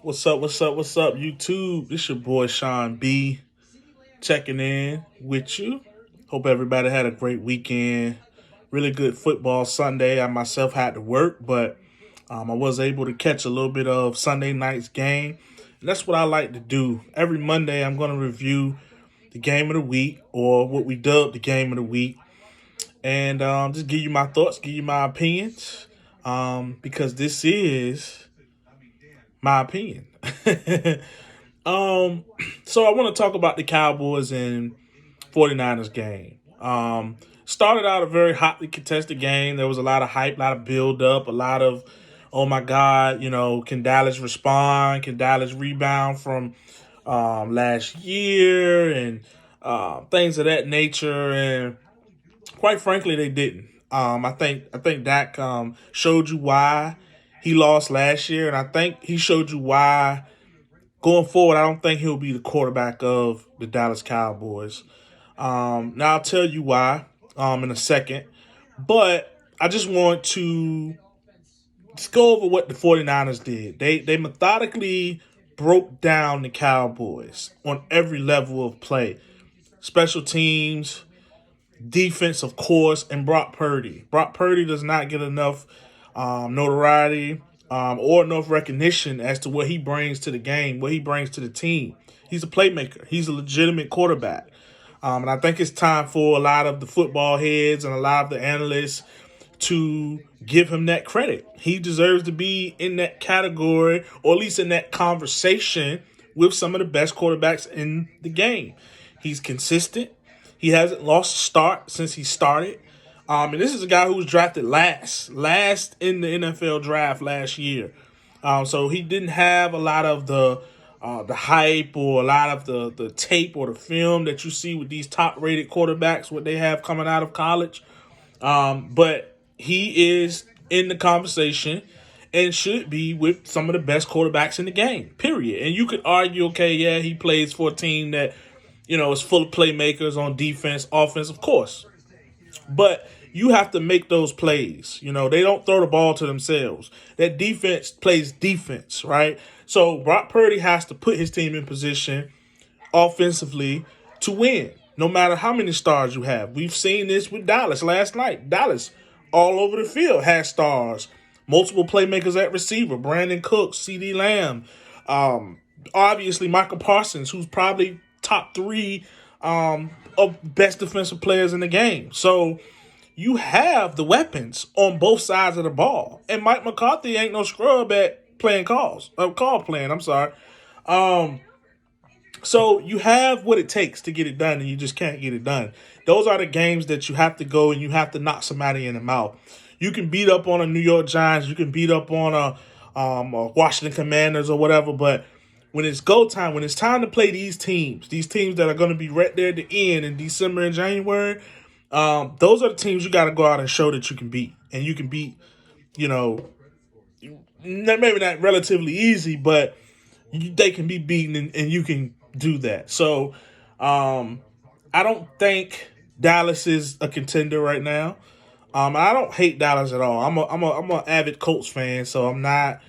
What's up? What's up? What's up, YouTube? This your boy Sean B checking in with you. Hope everybody had a great weekend. Really good football Sunday. I myself had to work, but I was able to catch a little bit of Sunday night's game. And that's what I like to do. Every Monday, I'm going to review the game of the week, or what we dub the game of the week, and just give you my thoughts, give you my opinions, because this is my opinion. um, so I want to talk about the Cowboys and 49ers game. Started out a very hotly contested game. There was a lot of hype, a lot of build up, a lot of, oh my God, can Dallas respond? Can Dallas rebound from last year and things of that nature? And quite frankly, they didn't. I think Dak showed you why he lost last year, and I think he showed you why going forward. I don't think he'll be the quarterback of the Dallas Cowboys. Now I'll tell you why in a second, but I just want to just go over what the 49ers did. They methodically broke down the Cowboys on every level of play, special teams, defense, of course, and Brock Purdy. Brock Purdy does not get enough notoriety or enough recognition as to what he brings to the game, what he brings to the team. He's a playmaker. He's a legitimate quarterback. And I think it's time for a lot of the football heads and a lot of the analysts to give him that credit. He deserves to be in that category, or at least in that conversation with some of the best quarterbacks in the game. He's consistent. He hasn't lost a start since he started. And this is a guy who was drafted last in the NFL draft last year. So he didn't have a lot of the hype or a lot of the tape or the film that you see with these top-rated quarterbacks, what they have coming out of college. But he is in the conversation and should be with some of the best quarterbacks in the game, period. And you could argue, okay, yeah, he plays for a team that, is full of playmakers on defense, offense, of course. But you have to make those plays. They don't throw the ball to themselves. That defense plays defense, right? So Brock Purdy has to put his team in position offensively to win, no matter how many stars you have. We've seen this with Dallas last night. Dallas, all over the field, has stars. Multiple playmakers at receiver. Brandon Cooks, CeeDee Lamb. Obviously, Michael Parsons, who's probably top three of best defensive players in the game. So you have the weapons on both sides of the ball. And Mike McCarthy ain't no scrub at call playing, I'm sorry. So you have what it takes to get it done, and you just can't get it done. Those are the games that you have to go and you have to knock somebody in the mouth. You can beat up on a New York Giants, you can beat up on a Washington Commanders or whatever, but when it's go time, when it's time to play these teams that are going to be right there at the end in December and January, those are the teams you got to go out and show that you can beat. And you can beat, maybe not relatively easy, but they can be beaten, and you can do that. So I don't think Dallas is a contender right now. I don't hate Dallas at all. I'm an avid Colts fan, so I'm not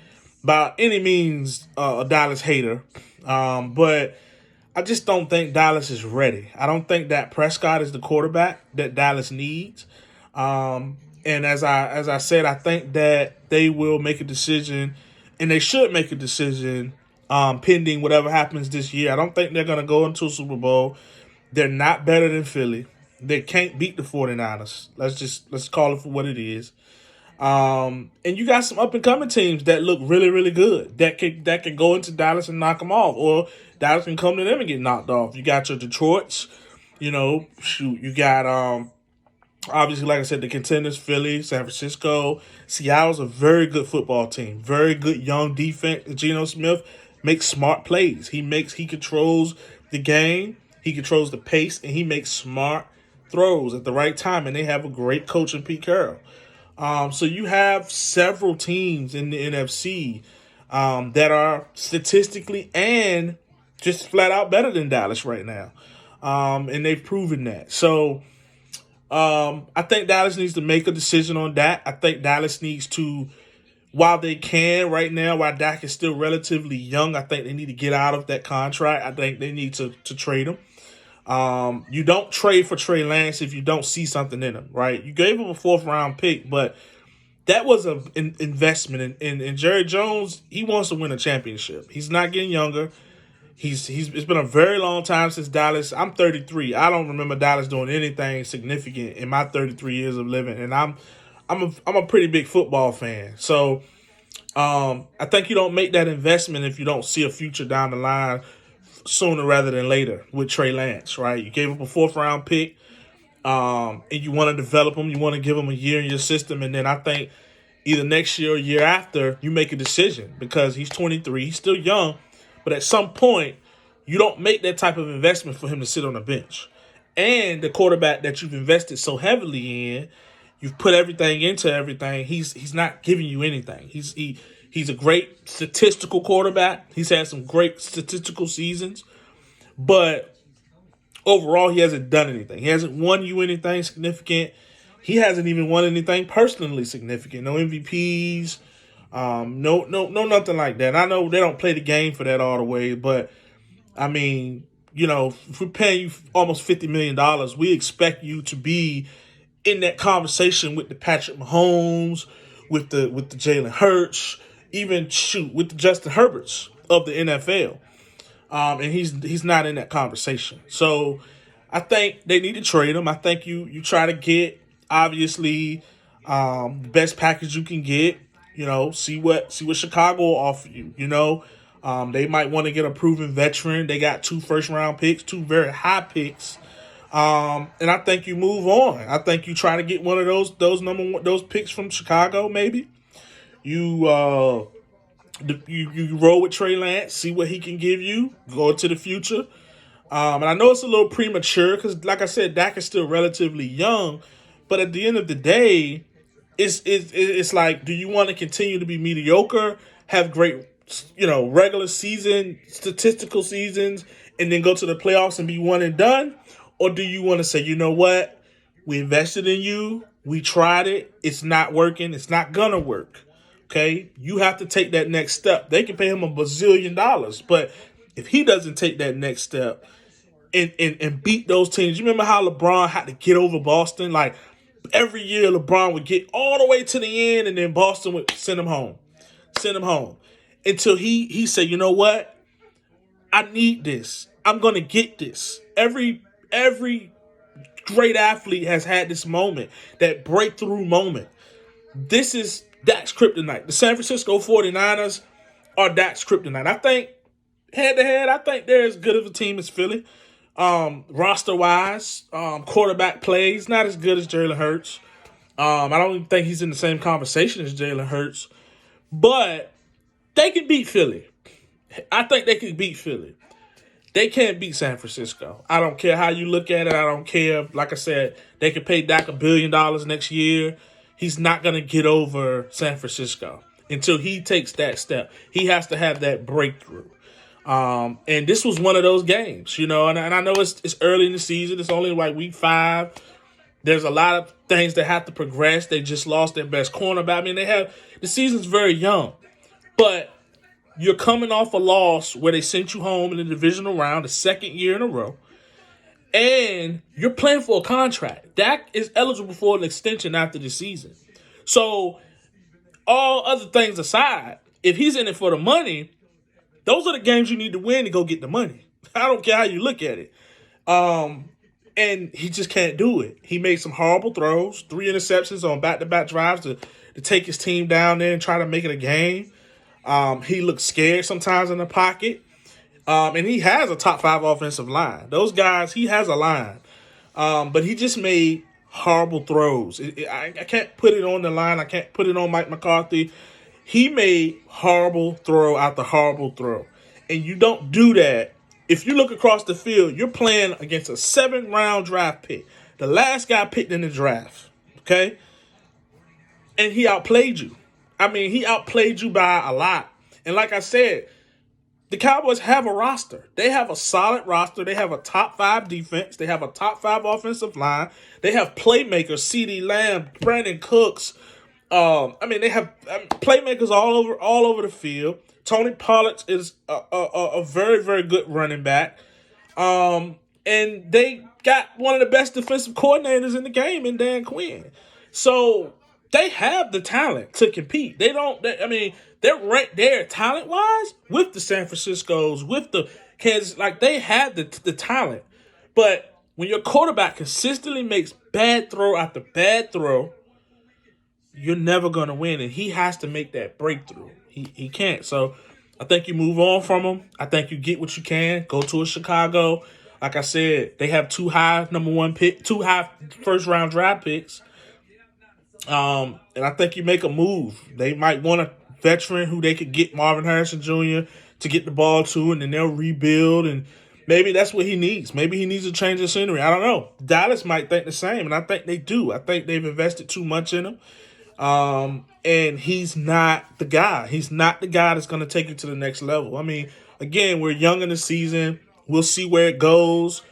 by any means a Dallas hater. But I just don't think Dallas is ready. I don't think that Prescott is the quarterback that Dallas needs. And as I said, I think that they will make a decision, and they should make a decision pending whatever happens this year. I don't think they're going to go into a Super Bowl. They're not better than Philly. They can't beat the 49ers. Let's call it for what it is. And you got some up-and-coming teams that look really, really good that can go into Dallas and knock them off, or Dallas can come to them and get knocked off. You got your Detroits, you got obviously, like I said, the contenders, Philly, San Francisco. Seattle's a very good football team, very good young defense. Geno Smith makes smart plays. He controls the game, he controls the pace, and he makes smart throws at the right time. And they have a great coach in Pete Carroll. So you have several teams in the NFC that are statistically and just flat out better than Dallas right now. And they've proven that. So I think Dallas needs to make a decision on that. I think Dallas needs to while they can right now, while Dak is still relatively young, I think they need to get out of that contract. I think they need to trade him. You don't trade for Trey Lance if you don't see something in him, right? You gave him a 4th-round pick, but that was an investment. And Jerry Jones, he wants to win a championship. He's not getting younger. It's been a very long time since Dallas. I'm 33. I don't remember Dallas doing anything significant in my 33 years of living, and I'm a pretty big football fan. So I think you don't make that investment if you don't see a future down the line sooner rather than later with Trey Lance, right? You gave up a 4th-round pick, and you want to develop him. You want to give him a year in your system, and then I think either next year or year after you make a decision because he's 23. He's still young, but at some point you don't make that type of investment for him to sit on the bench. And the quarterback that you've invested so heavily in, you've put everything into everything. He's not giving you anything. He's a great statistical quarterback. He's had some great statistical seasons, but overall he hasn't done anything. He hasn't won you anything significant. He hasn't even won anything personally significant. No MVPs, no nothing like that. I know they don't play the game for that all the way, but I mean, if we're paying you almost $50 million, we expect you to be in that conversation with the Patrick Mahomes, with the Jalen Hurts, even with the Justin Herberts of the NFL. And he's not in that conversation. So I think they need to trade him. I think you try to get obviously the best package you can get. See what Chicago will offer you. They might want to get a proven veteran. They got 2 1st-round picks, 2 very high picks. And I think you move on. I think you try to get one of those picks from Chicago. Maybe you roll with Trey Lance, see what he can give you, go into the future. And I know it's a little premature because, like I said, Dak is still relatively young. But at the end of the day, it's like, do you want to continue to be mediocre, have great, regular season, statistical seasons, and then go to the playoffs and be one and done? Or do you want to say, you know what? We invested in you. We tried it. It's not working. It's not going to work. Okay? You have to take that next step. They can pay him $1 bazillion. But if he doesn't take that next step and beat those teams, you remember how LeBron had to get over Boston? Like, every year LeBron would get all the way to the end and then Boston would send him home. Until he said, you know what? I need this. I'm going to get this. Every great athlete has had this moment, that breakthrough moment. This is Dak's kryptonite. The San Francisco 49ers are Dak's kryptonite. I think, head-to-head, I think they're as good of a team as Philly. Roster-wise, quarterback plays, not as good as Jalen Hurts. I don't even think he's in the same conversation as Jalen Hurts. But they can beat Philly. I think they can beat Philly. They can't beat San Francisco. I don't care how you look at it. I don't care. Like I said, they could pay Dak $1 billion next year. He's not going to get over San Francisco until he takes that step. He has to have that breakthrough. And this was one of those games, and I know it's early in the season. It's only like week 5. There's a lot of things that have to progress. They just lost their best cornerback. I mean, the season's very young, but you're coming off a loss where they sent you home in the divisional round, the 2nd year in a row, and you're playing for a contract. Dak is eligible for an extension after the season. So, all other things aside, if he's in it for the money, those are the games you need to win to go get the money. I don't care how you look at it. And he just can't do it. He made some horrible throws, 3 interceptions on back-to-back drives to take his team down there and try to make it a game. He looks scared sometimes in the pocket. And he has a top 5 offensive line. Those guys, he has a line. But he just made horrible throws. I can't put it on the line. I can't put it on Mike McCarthy. He made horrible throw after horrible throw. And you don't do that. If you look across the field, you're playing against a 7th-round draft pick. The last guy picked in the draft. Okay? And he outplayed you. I mean, he outplayed you by a lot. And like I said, the Cowboys have a roster. They have a solid roster. They have a top 5 defense. They have a top 5 offensive line. They have playmakers, CeeDee Lamb, Brandon Cooks, I mean, they have playmakers all over the field. Tony Pollard is a very, very good running back. And they got one of the best defensive coordinators in the game in Dan Quinn. So they have the talent to compete. I mean, they're right there talent wise with the San Francisco's, with the Kansas. Like, they have the talent. But when your quarterback consistently makes bad throw after bad throw, you're never going to win. And he has to make that breakthrough. He can't. So I think you move on from him. I think you get what you can. Go to a Chicago. Like I said, they have two high first round draft picks. And I think you make a move. They might want a veteran who they could get, Marvin Harrison Jr., to get the ball to, and then they'll rebuild. And maybe that's what he needs. Maybe he needs a change of scenery. I don't know. Dallas might think the same, and I think they do. I think they've invested too much in him. And he's not the guy. He's not the guy that's going to take you to the next level. I mean, again, we're young in the season. We'll see where it goes.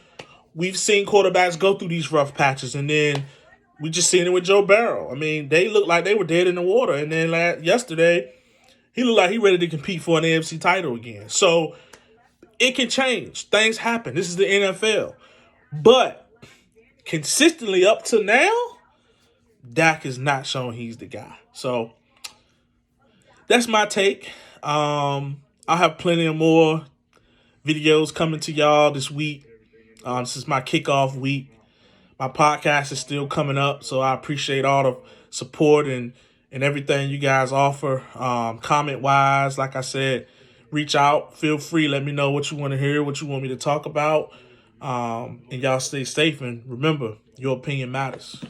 We've seen quarterbacks go through these rough patches, and then we just seen it with Joe Burrow. I mean, they looked like they were dead in the water, and then yesterday, he looked like he ready to compete for an AFC title again. So it can change. Things happen. This is the NFL. But consistently up to now, Dak is not showing he's the guy. So that's my take. I'll have plenty of more videos coming to y'all this week. This is my kickoff week. My podcast is still coming up, so I appreciate all the support and everything you guys offer. Comment-wise, like I said, reach out. Feel free. Let me know what you want to hear, what you want me to talk about. And y'all stay safe. And remember, your opinion matters.